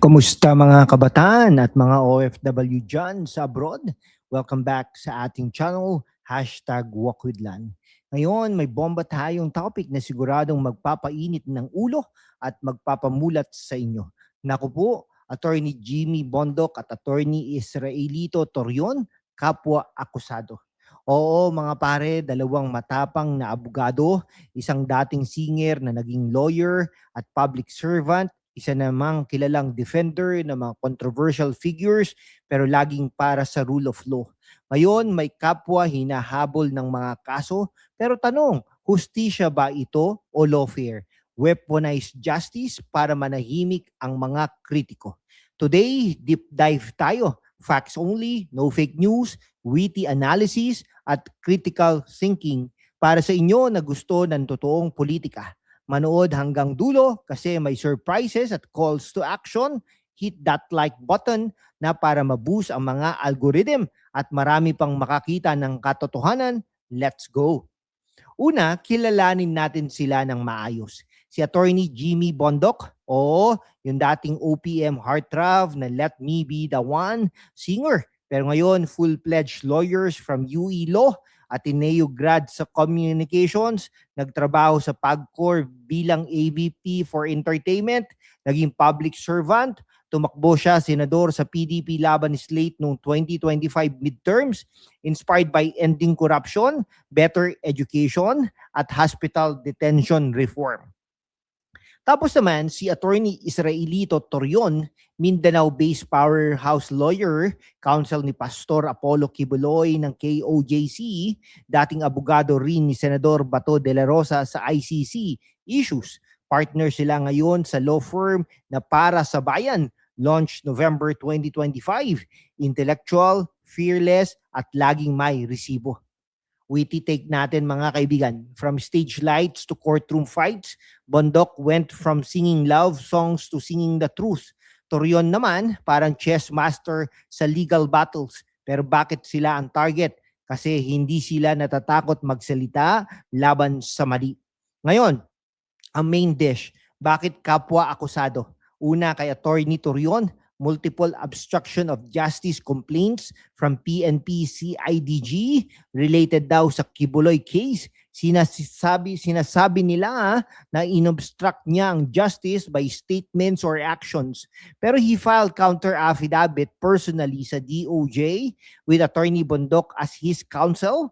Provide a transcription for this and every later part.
Kumusta mga kabataan at mga OFW dyan sa abroad? Welcome back sa ating channel, #WalkWithLan. Ngayon, may bomba tayong topic na siguradong magpapainit ng ulo at magpapamulat sa inyo. Naku po, Attorney Jimmy Bondoc at Attorney Israelito Torion, kapwa akusado. Oo mga pare, dalawang matapang na abogado, isang dating singer na naging lawyer at public servant, isa namang kilalang defender ng mga controversial figures pero laging para sa rule of law. Ngayon, may kapwa hinahabol ng mga kaso pero tanong, hustisya ba ito o lawfare? Weaponized justice para manahimik ang mga kritiko. Today, deep dive tayo. Facts only, no fake news, witty analysis at critical thinking para sa inyo na gusto ng totoong politika. Manood hanggang dulo kasi may surprises at calls to action. Hit that like button na para ma-boost ang mga algorithm at marami pang makakita ng katotohanan. Let's go! Una, kilalanin natin sila ng maayos. Si Attorney Jimmy Bondoc, o yung dating OPM heartthrob na Let Me Be the One singer. Pero ngayon, full-fledged lawyers from UE Law, Ateneo grad sa Communications, nagtrabaho sa PAGCOR bilang AVP for Entertainment, naging public servant, tumakbo siya senador sa PDP laban slate noong 2025 midterms, inspired by ending corruption, better education, at hospital detention reform. Tapos naman, si Attorney Israelito Torion, Mindanao-based powerhouse lawyer, counsel ni Pastor Apollo Kibuloy ng KOJC, dating abogado rin ni Senador Bato de la Rosa sa ICC issues. Partner sila ngayon sa law firm na Para sa Bayan, launched November 2025. Intellectual, fearless, at laging may resibo. Witty take natin mga kaibigan. From stage lights to courtroom fights, Bondoc went from singing love songs to singing the truth. Torion naman, parang chess master sa legal battles. Pero bakit sila ang target? Kasi hindi sila natatakot magsalita laban sa mali. Ngayon, ang main dish, bakit kapwa akusado? Una kay Attorney Torion, multiple obstruction of justice complaints from PNP CIDG related daw sa Kibuloy case. Sinasabi nila na inobstruct niya ang justice by statements or actions. Pero he filed counter affidavit personally sa DOJ with Attorney Bondoc as his counsel.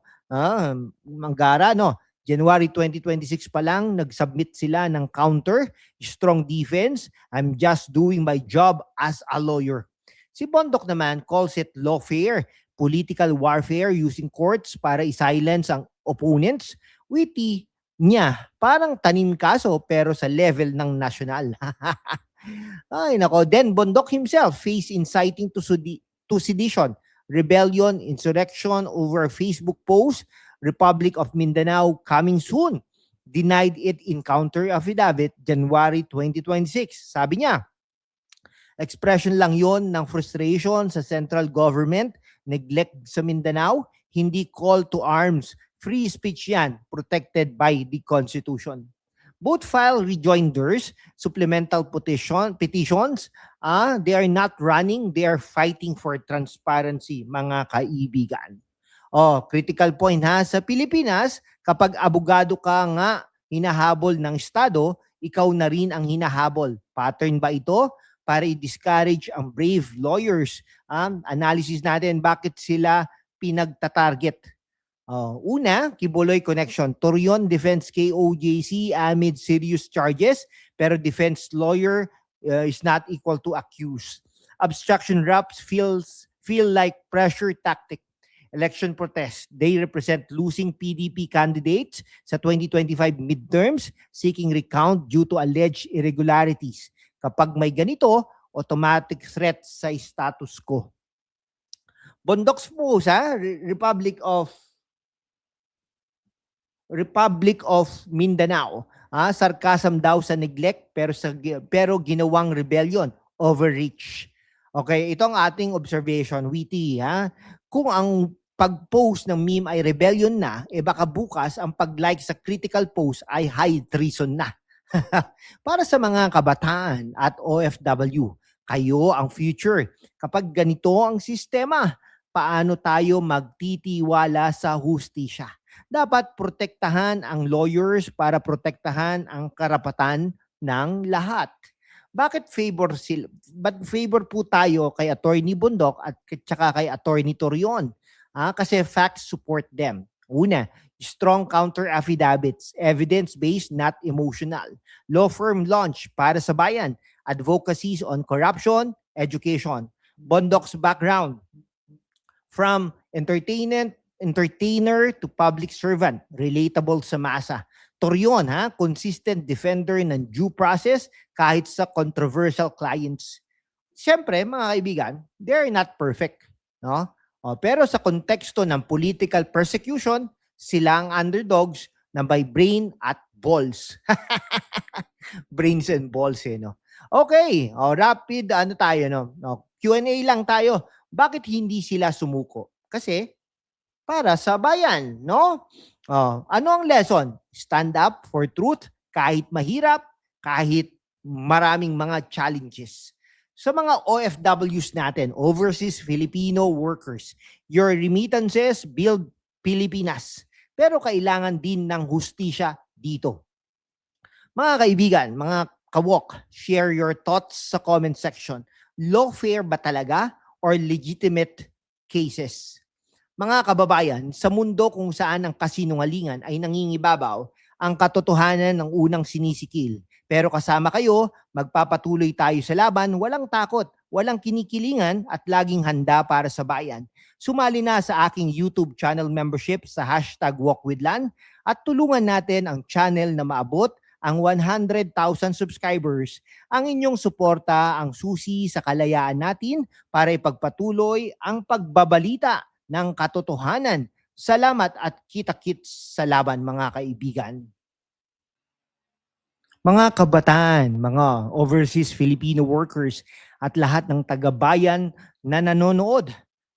Manggara, no? January 2026 pa lang, nag-submit sila ng counter, strong defense, I'm just doing my job as a lawyer. Si Bondoc naman calls it lawfare, political warfare using courts para i-silence ang opponents. Witty niya, parang tanim kaso pero sa level ng national. Ay nako, then Bondoc himself face inciting to sedition, rebellion, insurrection over Facebook post, Republic of Mindanao coming soon. Denied it in counter affidavit January 2026. Sabi niya, expression lang yon ng frustration sa central government, neglect sa Mindanao, hindi call to arms. Free speech yan, protected by the Constitution. Both file rejoinders, supplemental petitions. They are not running, they are fighting for transparency, mga kaibigan. Critical point ha. Sa Pilipinas, kapag abogado ka nga hinahabol ng Estado, ikaw na rin ang hinahabol. Pattern ba ito? Para i-discourage ang brave lawyers. Analysis natin bakit sila pinagtatarget. Una, Kibuloy connection. Torion defense KOJC amid serious charges, pero defense lawyer is not equal to accused. Obstruction raps feel like pressure tactic. Election protest. They represent losing PDP candidates sa 2025 midterms seeking recount due to alleged irregularities. Kapag may ganito, automatic threat sa status quo. Bondoc's post, Republic of Mindanao. Sarcasm daw sa neglect pero ginawang rebellion, overreach. Okay, ito ang ating observation, witty. Kung ang pag-post ng meme ay rebellion na, baka bukas ang pag-like sa critical post ay high treason na. Para sa mga kabataan at OFW, Kayo ang future. Kapag ganito ang sistema, paano tayo magtitiwala sa hustisya? Dapat protektahan ang lawyers para protektahan ang karapatan ng lahat. Favor po tayo kay Attorney Bundok at saka kay Attorney Torion? Kasi facts support them. Una, strong counter affidavits, evidence-based, not emotional. Law firm launch para sa bayan, advocacies on corruption, education. Bondok's background, from entertainer to public servant, relatable sa masa. Torion, consistent defender ng due process kahit sa controversial clients. Siyempre, mga kaibigan, they're not perfect, no? Pero sa konteksto ng political persecution, sila ang underdogs na by brain at balls. Brains and balls, no? Okay, rapid, tayo, no? Q&A lang tayo. Bakit hindi sila sumuko? Kasi, para sa bayan, no? Ano ang lesson? Stand up for truth kahit mahirap, kahit maraming mga challenges. Sa mga OFWs natin, overseas Filipino workers, your remittances build Pilipinas. Pero kailangan din ng hustisya dito. Mga kaibigan, mga kawok, share your thoughts sa comment section. Lawfare ba talaga or legitimate cases? Mga kababayan, sa mundo kung saan ang kasinungalingan ay nangingibabaw, ang katotohanan ng unang sinisikil. Pero kasama kayo, magpapatuloy tayo sa laban, walang takot, walang kinikilingan at laging handa para sa bayan. Sumali na sa aking YouTube channel membership sa #WalkWithLan at tulungan natin ang channel na maabot ang 100,000 subscribers. Ang inyong suporta ang susi sa kalayaan natin para ipagpatuloy ang pagbabalita ng katotohanan. Salamat at kita-kits sa laban, mga kaibigan. Mga kabataan, mga overseas Filipino workers at lahat ng taga-bayan na nanonood,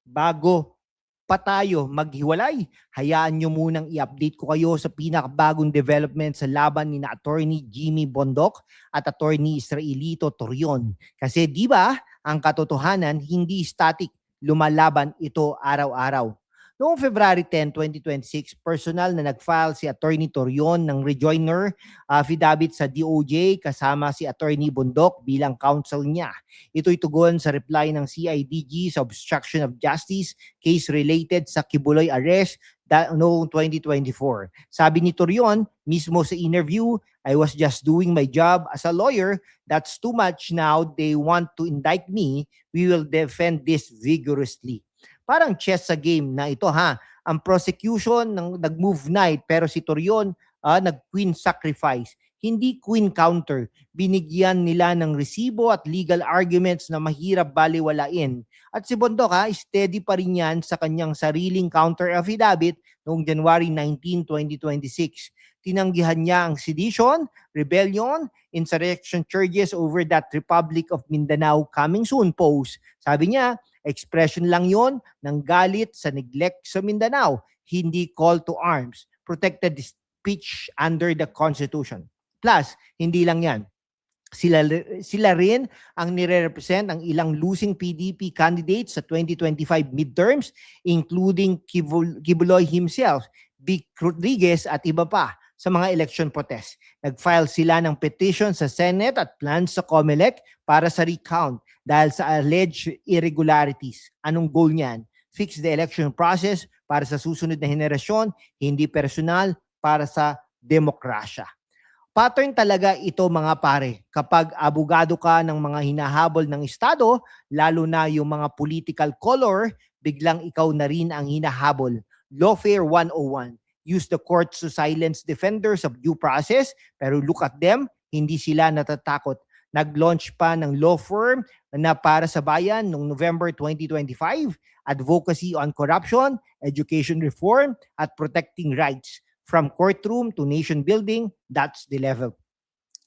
bago pa tayo maghiwalay, hayaan nyo munang i-update ko kayo sa pinakabagong development sa laban ni na Attorney Jimmy Bondok at Attorney Israelito Torion. Kasi di ba, ang katotohanan hindi static, lumalaban ito araw-araw. Noong February 10, 2026, personal na nag-file si Attorney Torion ng rejoinder affidavit sa DOJ kasama si Attorney Bundok bilang counsel niya. Ito'y tugon sa reply ng CIDG sa obstruction of justice case related sa Kibuloy arrest noong 2024. Sabi ni Torion mismo sa interview, I was just doing my job as a lawyer. That's too much now. They want to indict me. We will defend this vigorously. Parang chess sa game na ito Ang prosecution nag-move knight pero si Torion nag-queen sacrifice. Hindi queen counter. Binigyan nila ng resibo at legal arguments na mahirap baliwalain. At si Bondok steady pa rin yan sa kanyang sariling counter affidavit noong January 19, 2026. Tinanggihan niya ang sedition, rebellion, insurrection charges over that Republic of Mindanao coming soon post. Sabi niya, expression lang yon ng galit sa neglect sa Mindanao, hindi call to arms. Protected speech under the Constitution. Plus, hindi lang yan. Sila rin ang nire-represent ang ilang losing PDP candidates sa 2025 midterms, including Kibuloy himself, Vic Rodriguez at iba pa sa mga election protest. Nag-file sila ng petition sa Senate at plans sa COMELEC para sa recount dahil sa alleged irregularities. Anong goal niyan? Fix the election process para sa susunod na henerasyon, hindi personal para sa demokrasya. Pattern talaga ito, mga pare. Kapag abogado ka ng mga hinahabol ng Estado, lalo na yung mga political color, biglang ikaw na rin ang hinahabol. Lawfare 101. Use the courts to silence defenders of due process, pero look at them, hindi sila natatakot. Nag-launch pa ng law firm na para sa bayan noong November 2025, advocacy on corruption, education reform, at protecting rights. From courtroom to nation building, that's the level.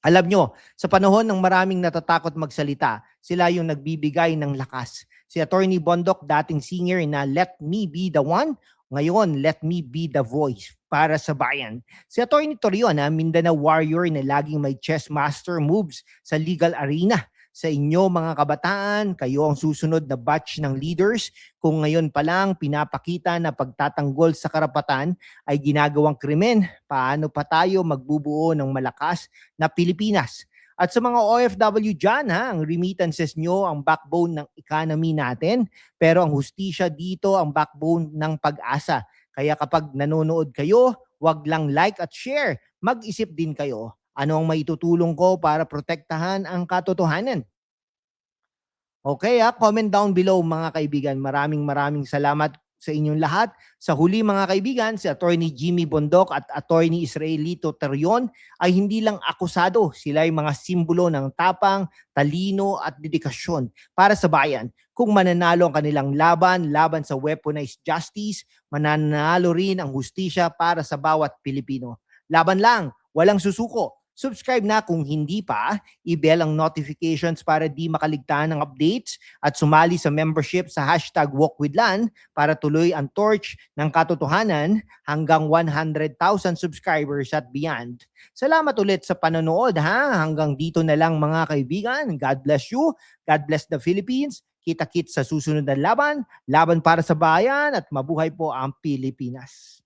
Alam nyo, sa panahon ng maraming natatakot magsalita, sila yung nagbibigay ng lakas. Si Attorney Bondok, dating singer na Let Me Be the One, ngayon, let me be the voice para sa bayan. Si Attorney Torion, Mindanao warrior na laging may chess master moves sa legal arena. sa inyo mga kabataan. Kayo ang susunod na batch ng leaders. Kung ngayon pa lang pinapakita na pagtatanggol sa karapatan ay ginagawang krimen, paano pa tayo magbubuo ng malakas na Pilipinas? At sa mga OFW dyan, ang remittances nyo ang backbone ng economy natin, pero ang hustisya dito ang backbone ng pag-asa. Kaya kapag nanonood kayo, wag lang like at share. Mag-isip din kayo, ano ang maitutulong ko para protektahan ang katotohanan? Okay, comment down below mga kaibigan. Maraming salamat sa inyong lahat. Sa huli mga kaibigan, si Attorney Jimmy Bondok at Attorney Israelito Terion ay hindi lang akusado. Sila ay mga simbolo ng tapang, talino at dedikasyon para sa bayan. Kung mananalo ang kanilang laban sa weaponized justice, mananalo rin ang hustisya para sa bawat Pilipino. Laban lang, walang susuko. Subscribe na kung hindi pa, i-bell ang notifications para di makaligtaan ng updates at sumali sa membership sa #WalkWithLan para tuloy ang torch ng katotohanan hanggang 100,000 subscribers at beyond. Salamat ulit sa panonood hanggang dito na lang mga kaibigan. God bless you. God bless the Philippines. Kita-kits sa susunod na laban para sa bayan at mabuhay po ang Pilipinas.